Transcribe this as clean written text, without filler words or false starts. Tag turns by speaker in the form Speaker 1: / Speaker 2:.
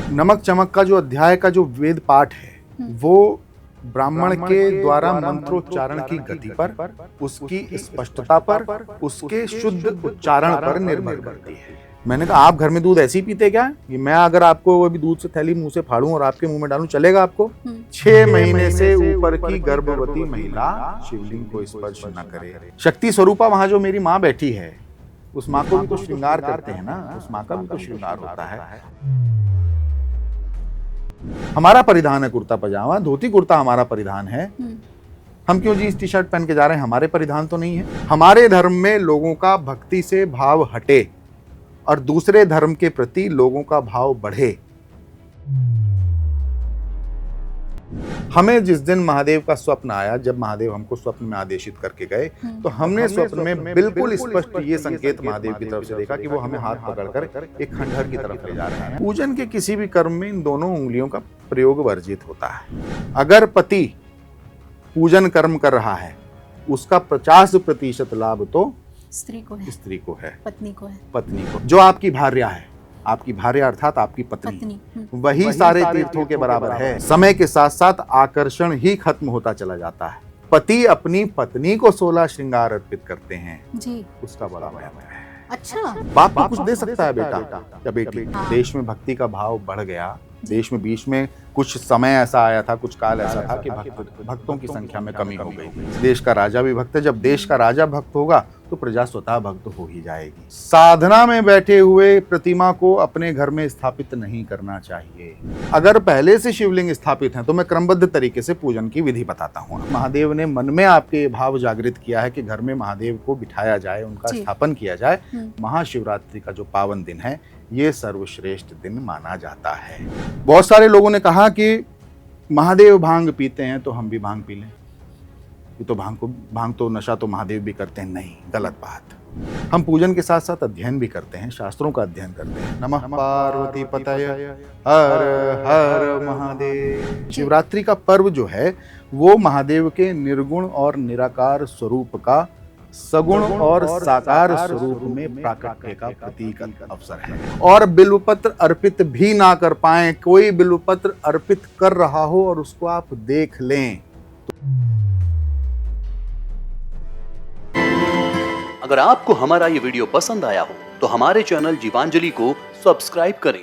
Speaker 1: नमक चमक का जो अध्याय का जो वेद पाठ है वो ब्राह्मण के द्वारा मंत्रोच्चारण की गति पर, उसकी स्पष्टता पर, उसके शुद्ध उच्चारण पर निर्भर करती है। मैंने कहा आप घर में दूध ऐसे ही पीते क्या? ये मैं अगर आपको अभी दूध से थैली मुंह से फाड़ूं और आपके मुंह में डालूं, चलेगा आपको? 6 महीने से ऊपर की गर्भवती महिला शिवलिंग को स्पर्श न करे। शक्ति स्वरूपा वहां जो मेरी माँ बैठी है, उस माँ को भी तो श्रृंगार करते हैं ना, उस माँ का भी तो श्रृंगार होता है। हमारा परिधान है कुर्ता पजामा, धोती कुर्ता हमारा परिधान है। हम क्यों जींस टी शर्ट पहन के जा रहे हैं? हमारे परिधान तो नहीं है। हमारे धर्म में लोगों का भक्ति से भाव हटे और दूसरे धर्म के प्रति लोगों का भाव बढ़े। हमें जिस दिन महादेव का स्वप्न आया, जब महादेव हमको स्वप्न में आदेशित करके गए, तो हमने स्वप्न में बिल्कुल स्पष्ट ये संकेत महादेव की तरफ से देखा कि वो हमें हाथ पकड़कर एक खंडहर की तरफ ले जा रहे हैं। पूजन के किसी भी कर्म में इन दोनों उंगलियों का प्रयोग वर्जित होता है। अगर पति पूजन कर्म कर रहा है, उसका 50% लाभ तो स्त्री को है, पत्नी को। जो आपकी भार्या है, आपकी भार्या अर्थात आपकी पत्नी, वही सारे तीर्थों के बराबर है। समय के साथ साथ आकर्षण ही खत्म होता चला जाता है। पति अपनी पत्नी को 16 श्रृंगार अर्पित करते हैं जी, उसका बड़ा महत्व है। अच्छा, बाप को कुछ दे सकता है बेटा या बेटी। देश में भक्ति का भाव बढ़ गया। देश में बीच में कुछ समय ऐसा आया था, कुछ काल ऐसा था कि भक्तों की संख्या में कमी हो गई। देश का राजा भी भक्त है। जब देश का राजा भक्त होगा तो प्रजा स्वतः भक्त हो ही जाएगी। साधना में बैठे हुए प्रतिमा को अपने घर में स्थापित नहीं करना चाहिए। अगर पहले से शिवलिंग स्थापित है तो मैं क्रमबद्ध तरीके से पूजन की विधि बताता हूँ। महादेव ने मन में आपके ये भाव जागृत किया है कि घर में महादेव को बिठाया जाए, उनका स्थापन किया जाए। महाशिवरात्रि का जो पावन दिन है, ये सर्वश्रेष्ठ दिन माना जाता है। बहुत सारे लोगों ने कहा कि महादेव भांग पीते हैं तो हम भी भांग पी लें। ये तो भांग तो नशा तो महादेव भी करते हैं। नहीं, गलत बात। हम पूजन के साथ साथ अध्ययन भी करते हैं, शास्त्रों का अध्ययन करते हैं। नमः पार्वती पतये हर हर महादेव। शिवरात्रि का पर्व जो है वो महादेव के निर्गुण और निराकार स्वरूप का सगुण और साकार स्वरूप में प्राकट्य का प्रतीक अवसर है। और बिल्वपत्र अर्पित भी ना कर पाए, कोई बिल्वपत्र अर्पित कर रहा हो और उसको आप देख लें।
Speaker 2: अगर आपको हमारा ये वीडियो पसंद आया हो तो हमारे चैनल जीवांजलि को सब्सक्राइब करें